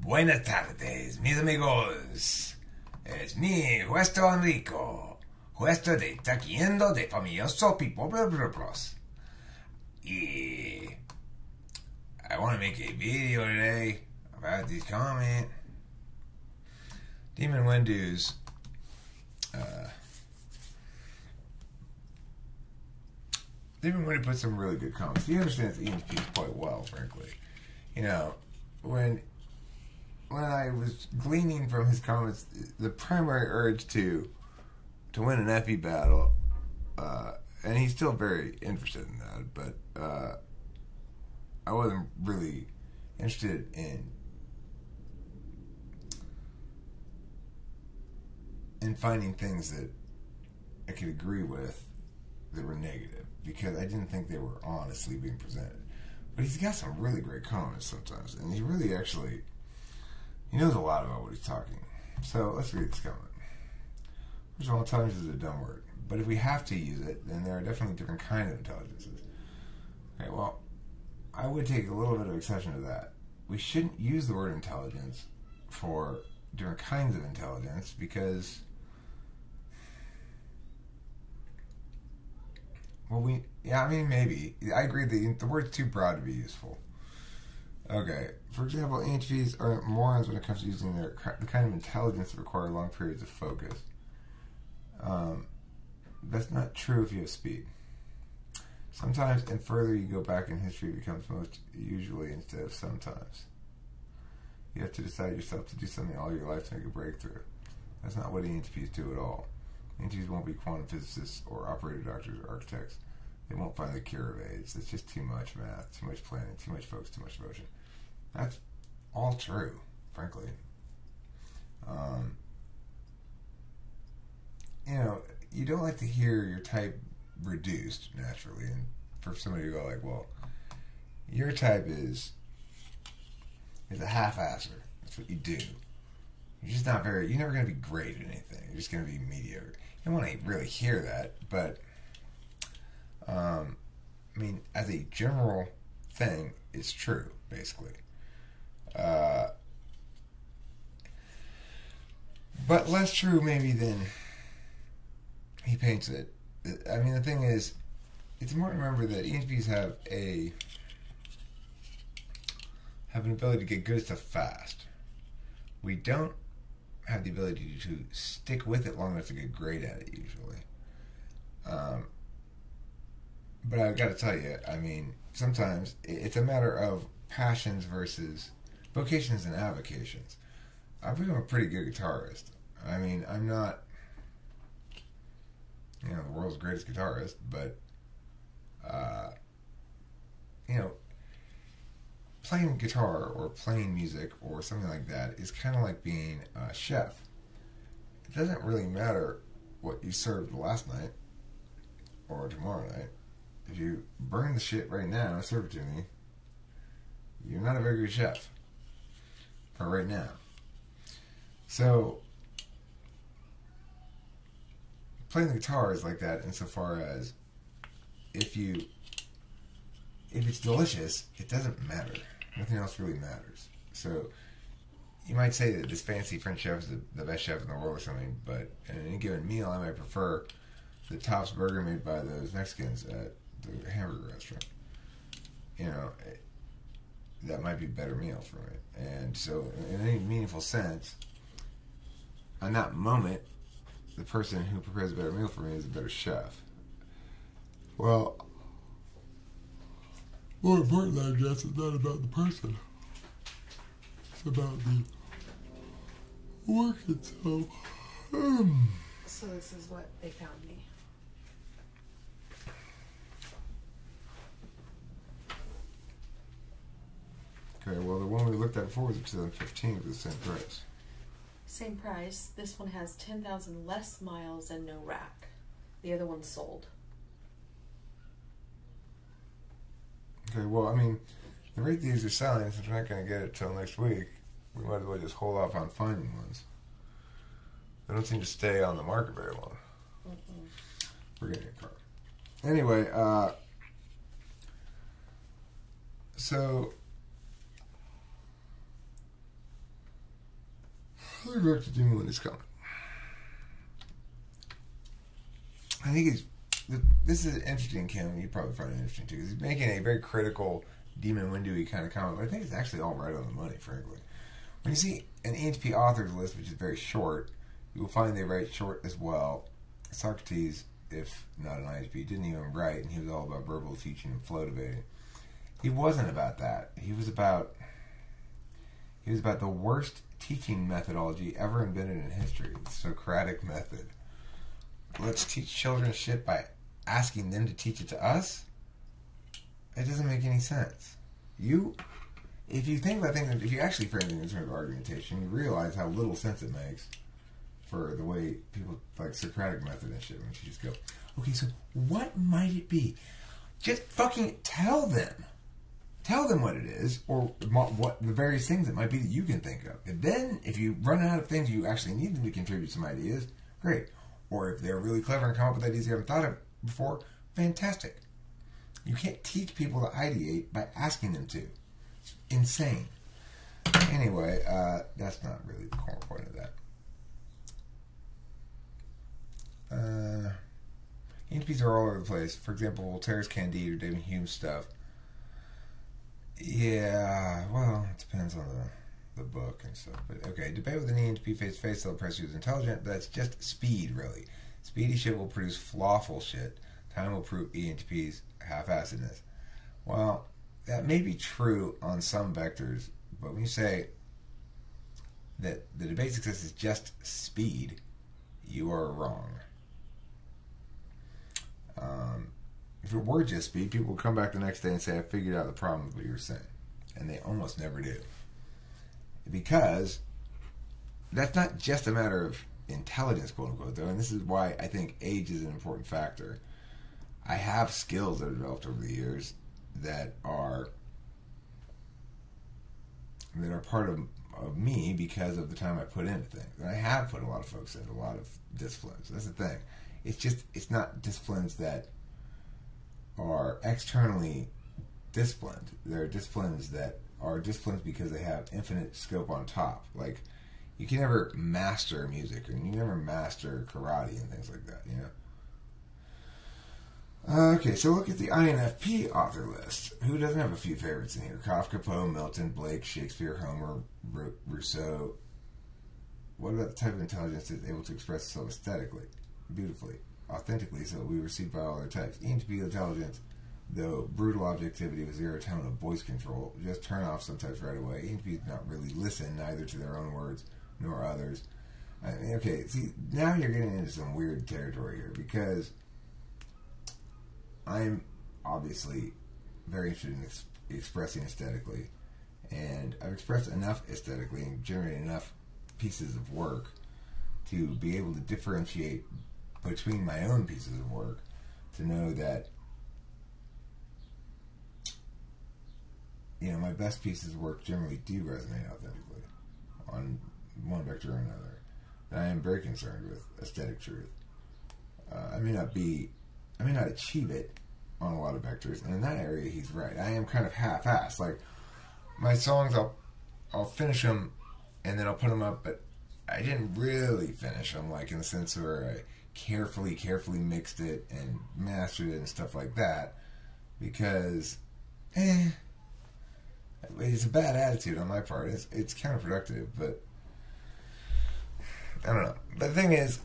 Buenas tardes, mis amigos. Es mi Juesto Enrico, Juesto de Taquiendo de Famoso People. Y I want to make a video today about this comment. Demon Windu's Demon Windu put some really good comments. He understands the ENTPs quite well, frankly. You know, when I was gleaning from his comments, the primary urge to win an FE battle, and he's still very interested in that, but I wasn't really interested in finding things that I could agree with that were negative, because I didn't think they were honestly being presented. But he's got some really great comments sometimes, and he really actually, he knows a lot about what he's talking. So let's read this comment. First of all, intelligence is a dumb word, but if we have to use it, then there are definitely different kinds of intelligences. Okay, well, I would take a little bit of exception to that. We shouldn't use the word intelligence for different kinds of intelligence, because, well, maybe. I agree that the word's too broad to be useful. Okay, for example, ENTPs are morons when it comes to using the kind of intelligence that require long periods of focus. That's not true if you have speed. Sometimes, and further you go back in history, it becomes most usually instead of sometimes. You have to decide yourself to do something all your life to make a breakthrough. That's not what ENTPs do at all. ENTPs won't be quantum physicists or operator doctors or architects. They won't find the cure of AIDS. It's just too much math, too much planning, too much focus, too much devotion. That's all true, frankly. You know, you don't like to hear your type reduced naturally, and for somebody to go like, well, your type is a half-asser. That's what you do. You're just not very, you're never going to be great at anything. You're just going to be mediocre. You don't want to really hear that, but I mean, as a general thing, it's true, basically. But less true maybe than he paints it. I mean, the thing is, it's important to remember that ENTPs have an ability to get good stuff fast. We don't have the ability to stick with it long enough to get great at it, usually. But I've got to tell you, I mean, sometimes it's a matter of passions versus vocations and avocations. I've become a pretty good guitarist. I mean, I'm not, you know, the world's greatest guitarist, but, you know, playing guitar or playing music or something like that is kind of like being a chef. It doesn't really matter what you served last night or tomorrow night. If you burn the shit right now and serve it to me, you're not a very good chef for right now. So playing the guitar is like that insofar as if it's delicious, it doesn't matter. Nothing else really matters. So you might say that this fancy French chef is the best chef in the world or something, but in any given meal I might prefer the Tops burger made by those Mexicans at the hamburger restaurant. You know, that might be a better meal for me. And so in any meaningful sense, on that moment, the person who prepares a better meal for me is a better chef. Well, more importantly, I guess, it's not about the person. It's about the work itself. So this is what they found me. Okay, well, the one we looked at before was a 2015 for the same price. Same price. This one has 10,000 less miles and no rack. The other one's sold. Okay, well, I mean, the rate these are selling, since we're not going to get it till next week, we might as well just hold off on finding ones. They don't seem to stay on the market very long. We're getting a car. Anyway, so Let's go back to Demon Windu's comment. I think this is an interesting comment. You probably find it interesting too, because he's making a very critical Demon Windu-y kind of comment, but I think it's actually all right on the money, frankly. When you see an ENTP authors list, which is very short, you will find they write short as well. Socrates, if not an ISP, didn't even write, and he was all about verbal teaching and flow debating. He wasn't about that. He was about the worst teaching methodology ever invented in history, the Socratic method. Let's teach children shit by asking them to teach it to us? It doesn't make any sense. If you think about things, if you actually frame things in terms of argumentation, you realize how little sense it makes for the way people like Socratic method and shit. When you just go, okay, so what might it be? Just fucking tell them. Tell them what it is, or what the various things it might be that you can think of. And then, if you run out of things you actually need them to contribute some ideas, great. Or if they're really clever and come up with ideas you haven't thought of before, fantastic. You can't teach people to ideate by asking them to. It's insane. Anyway, that's not really the core point of that. ENTPs are all over the place. For example, Voltaire's Candide or David Hume's stuff. Yeah, well, it depends on the book and stuff. But okay, debate with an ENTP face to face, they'll impress you as intelligent, but that's just speed, really. Speedy shit will produce flawful shit. Time will prove ENTP's half-assedness. Well, that may be true on some vectors, but when you say that the debate success is just speed, you are wrong. If it were just speed, people would come back the next day and say, I figured out the problem with what you were saying. And they almost never do. Because that's not just a matter of intelligence, quote unquote, though, and this is why I think age is an important factor. I have skills that have developed over the years that are part of me because of the time I put into things. And I have put a lot of folks into a lot of disciplines. That's the thing. It's not disciplines that are externally disciplined. They're disciplines that are disciplines because they have infinite scope on top. Like, you can never master music, or you never master karate and things like that, you know? Okay, so look at the INFP author list. Who doesn't have a few favorites in here? Kafka, Poe, Milton, Blake, Shakespeare, Homer, Rousseau. What about the type of intelligence that's able to express itself aesthetically, beautifully, authentically, so it will be received by all other types? ENTP intelligence, though brutal objectivity with zero tone of voice control, just turn off some types right away. ENTPs not really listen neither to their own words nor others. I mean, okay, see, now you're getting into some weird territory here, because I'm obviously very interested in expressing aesthetically, and I've expressed enough aesthetically and generated enough pieces of work to be able to differentiate between my own pieces of work to know that, you know, my best pieces of work generally do resonate authentically on one vector or another. And I am very concerned with aesthetic truth. I may not achieve it on a lot of vectors, and in that area he's right. I am kind of half-assed. Like, my songs, I'll finish them and then I'll put them up, but I didn't really finish them, like in the sense where I carefully mixed it and mastered it and stuff like that, because it's a bad attitude on my part. It's counterproductive, but I don't know. But the thing is,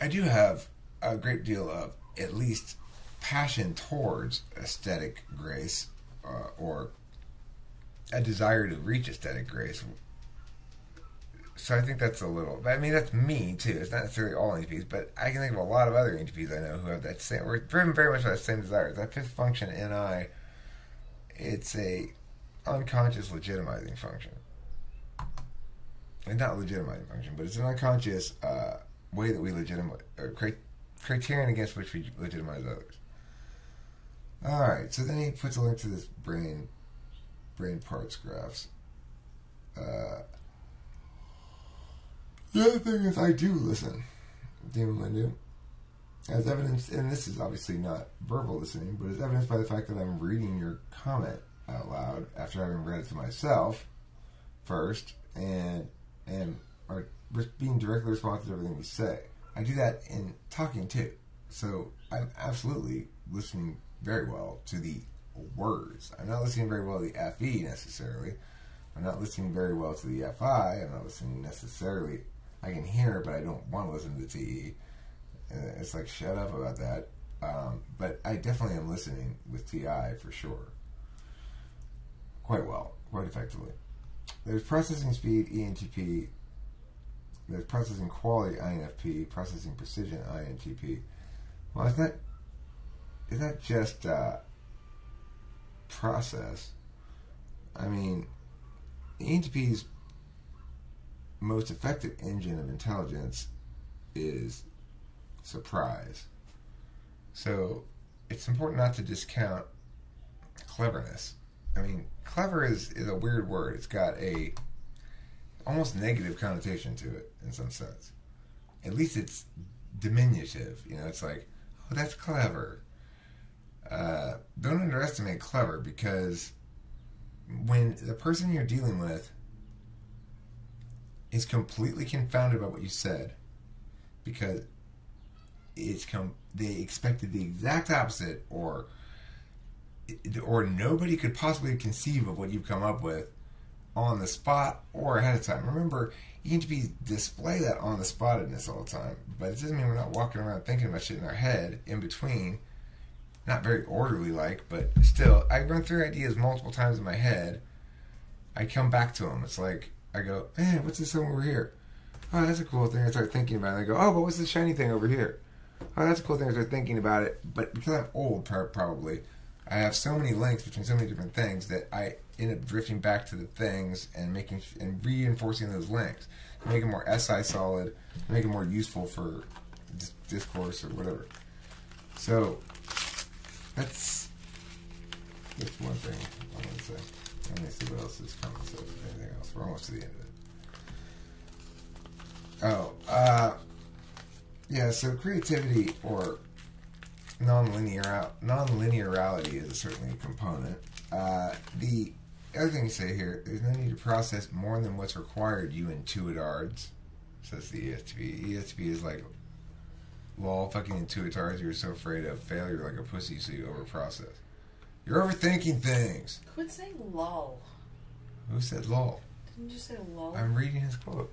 I do have a great deal of at least passion towards aesthetic grace, or a desire to reach aesthetic grace. So I think that's a little, I mean, that's me too. It's not necessarily all ENTPs, but I can think of a lot of other ENTPs I know who have that same, we're driven very much by that same desire. That fifth function, NI, it's a unconscious legitimizing function. And not legitimizing function, but it's an unconscious way that we legitimize, or criterion against which we legitimize others. Alright, so then he puts a link to this brain parts graphs. The other thing is, I do listen, Demon Windu, as evidenced, and this is obviously not verbal listening, but it's evidenced by the fact that I'm reading your comment out loud after having read it to myself first, and are being directly responsive to everything we say. I do that in talking too. So I'm absolutely listening very well to the words. I'm not listening very well to the FE necessarily. I'm not listening very well to the FI. I'm not listening necessarily. I can hear, but I don't want to listen to the TE. It's like, shut up about that. But I definitely am listening with TI for sure. Quite well, quite effectively. There's processing speed, ENTP. There's processing quality, INFP. Processing precision, INTP. Well, it's not just process. I mean, the ENTP's most effective engine of intelligence is surprise. So it's important not to discount cleverness. I mean, clever is a weird word. It's got a almost negative connotation to it in some sense. At least it's diminutive. You know, it's like, oh, that's clever. Don't underestimate clever, because when the person you're dealing with is completely confounded by what you said, because they expected the exact opposite, or nobody could possibly conceive of what you've come up with on the spot or ahead of time. Remember, ENTPs display that on the spottedness all the time, but it doesn't mean we're not walking around thinking about shit in our head in between. Not very orderly like, but still, I run through ideas multiple times in my head. I come back to them. It's like, I go, man, what's this over here? Oh, that's a cool thing. I start thinking about it. I go, oh, but what's this shiny thing over here? Oh, that's a cool thing. I start thinking about it. But because I'm old, probably, I have so many links between so many different things that I end up drifting back to the things and reinforcing those links to make it more SI solid, to make it more useful for discourse or whatever. So that's one thing I want to say. Let me see what else is coming. So anything else? We're almost to the end of it. Yeah. So creativity or non-linearity is certainly a component. The other thing you say here, there's no need to process more than what's required, you intuitards, says the ESTP. ESTP is like, lol, fucking intuitards, you're so afraid of failure like a pussy, so you overprocess. You're overthinking things. Quit saying lol. Who said lol? Didn't you say lol? I'm reading his quote.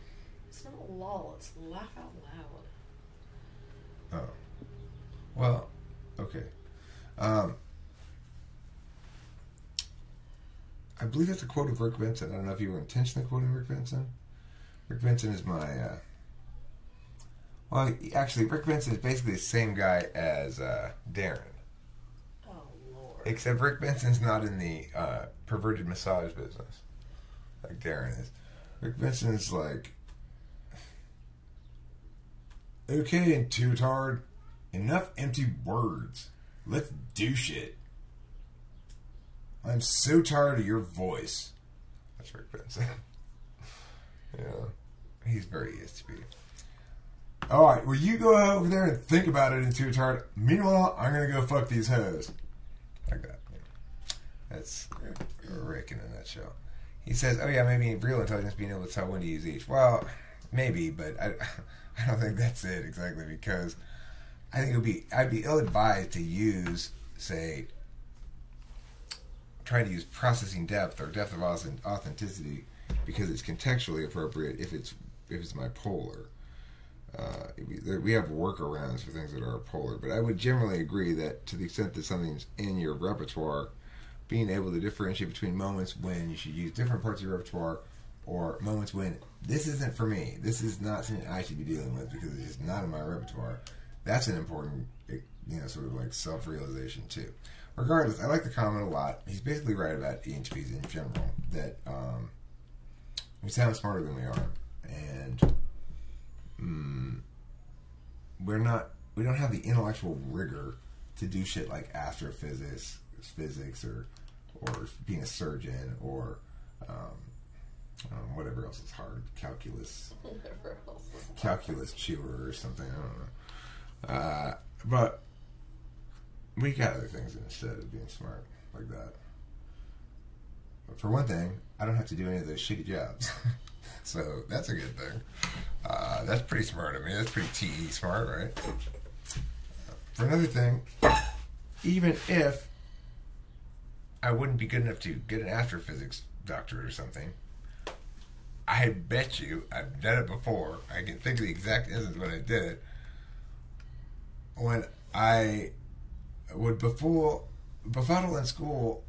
It's not lol, it's laugh out loud. Oh. Well, okay. I believe that's a quote of Rick Benson. I don't know if you were intentionally quoting Rick Benson. Rick Benson is my... well, actually, Rick Benson is basically the same guy as Darren. Oh, Lord. Except Rick Benson's not in the perverted massage business like Darren is. Rick Benson's like... Okay, Tutard. Enough empty words. Let's do shit. I'm so tired of your voice. That's Rick Benson. Yeah. He's very ESTP. Alright, well, you go over there and think about it, Tutard. Meanwhile, I'm going to go fuck these hoes. Like that. Yeah. That's Rick in a nutshell. He says, oh yeah, maybe real intelligence being able to tell when to use each. Well, maybe, but I don't think that's it exactly, because I think I'd be ill-advised to use, say, try to use processing depth or depth of authenticity because it's contextually appropriate if it's my polar. We have workarounds for things that are polar, but I would generally agree that to the extent that something's in your repertoire, being able to differentiate between moments when you should use different parts of your repertoire or moments when this isn't for me, this is not something I should be dealing with because it's just not in my repertoire. That's an important, sort of like self-realization too. Regardless, I like the comment a lot. He's basically right about ENTPs in general, that we sound smarter than we are, and we don't have the intellectual rigor to do shit like astrophysics, physics, or being a surgeon, or whatever else is hard, calculus chewer or something. I don't know. But we got other things instead of being smart like that. But for one thing, I don't have to do any of those shitty jobs. So that's a good thing. That's pretty smart of me. That's pretty TE smart, right? For another thing, even if I wouldn't be good enough to get an astrophysics doctorate or something, I bet you, I've done it before, I can think of the exact instance when I did it, when I would befuddle in school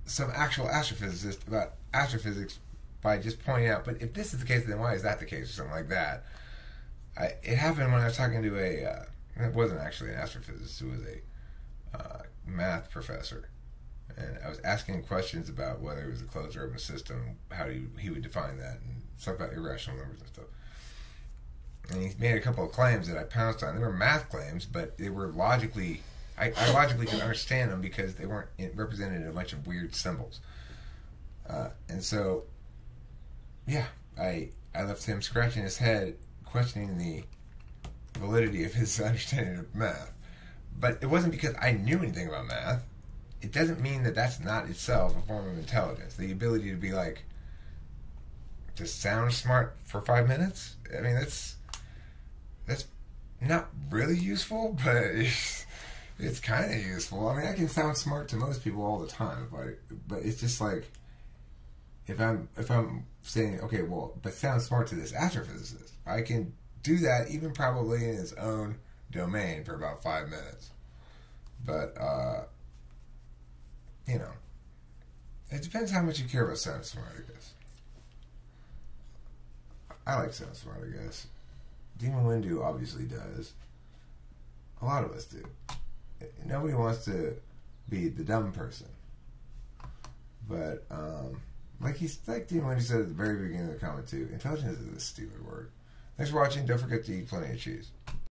some actual astrophysicist about astrophysics by just pointing out, but if this is the case, then why is that the case, or something like that. It happened when I was talking to it wasn't actually an astrophysicist, it was a math professor. And I was asking questions about whether it was a closed or open system, how he would define that, and stuff about irrational numbers and stuff. And he made a couple of claims that I pounced on. They were math claims, but they were logically... I logically could understand them because they weren't represented in a bunch of weird symbols. And so, yeah, I left him scratching his head, questioning the validity of his understanding of math. But it wasn't because I knew anything about math. It doesn't mean that that's not itself a form of intelligence. The ability to be like, to sound smart for 5 minutes? I mean, that's not really useful, but it's kind of useful. I mean, I can sound smart to most people all the time, but it's just like, if I'm saying, okay, well, but sound smart to this astrophysicist, I can do that even probably in his own domain for about 5 minutes. But, you know, it depends how much you care about sounding smart, I guess. I like sounding smart, I guess. Demon Windu obviously does. A lot of us do. Nobody wants to be the dumb person. But, like Demon Windu said at the very beginning of the comment too, intelligence is a stupid word. Thanks for watching. Don't forget to eat plenty of cheese.